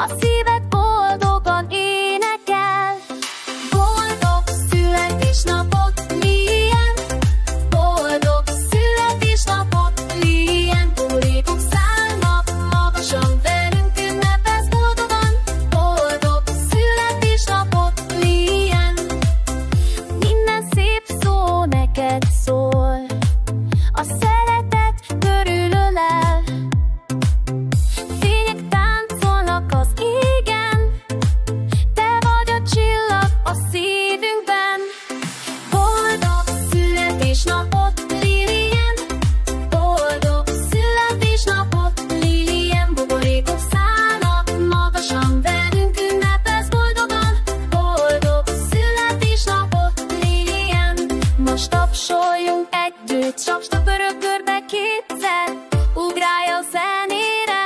a szíved boldogan énekel. Boldog születésnapot, Lilian! Boldog születésnapot, Lilian! Borítók szállnak, magasan velünk ünnepelsz boldogan. Boldog születésnapot, Lilian! Minden szép szó neked szól, a szeretet körülölel. Fények táncolnak az égen, te vagy a csillag a szívünkben. Boldog születésnapot, Lilian! Boldog születésnapot, Lilian! Buborékok szállnak, magasan velünk ünnepelsz boldogan. Boldog születésnapot, Lilian! Most tapsoljunk együtt, csapst a pörög körbe kétszer, ugrálj a zenére,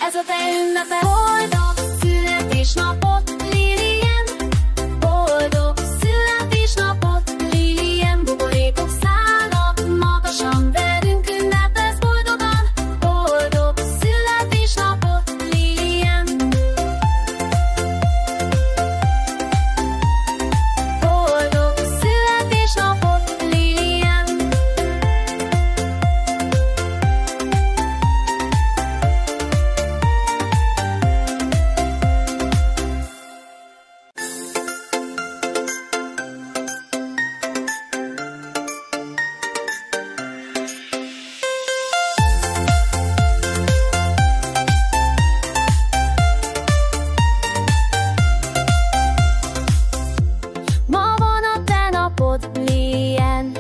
ez a te ünnepe. Boldog születésnapot, Lilian! Boldog születésnapot, Lilian! Buborékok szállnak, magasan velünk ünnepelsz boldogan. Boldog születésnapot, Lilian! Boldog születésnapot, Lilian! Ma van a te napod, Lilian!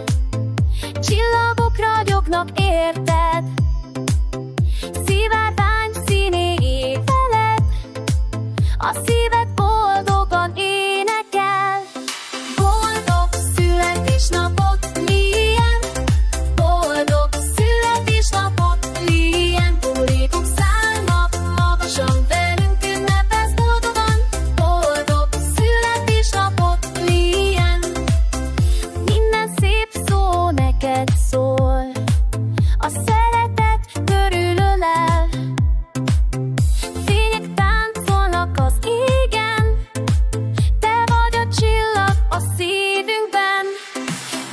Csillagok ragyognak érted, szivárvány színé veled, a szíved boldogan énekel. Boldog születésnapot, Lilian! Boldog születésnapot, Lilian! Buborékok szállnak, magasan velünk ünnepelsz boldogan. Boldog születésnapot, Lilian! Minden szép szó neked szól, a szeretet körülölel. Fények táncolnak az égen, te vagy a csillag a szívünkben.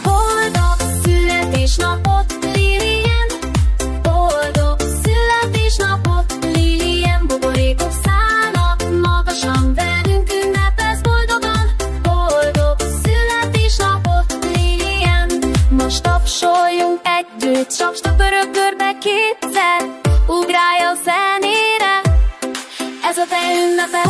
Boldog születésnapot, Lilian! Boldog születésnapot, Lilian! Buborékok szállnak, magasan velünk ünnepelsz boldogan. Boldog születésnapot, Lilian! Most tapsoljunk együtt, csapst a pörög körbe kétszer, ugrálj a zenére, ez a te ünnepe.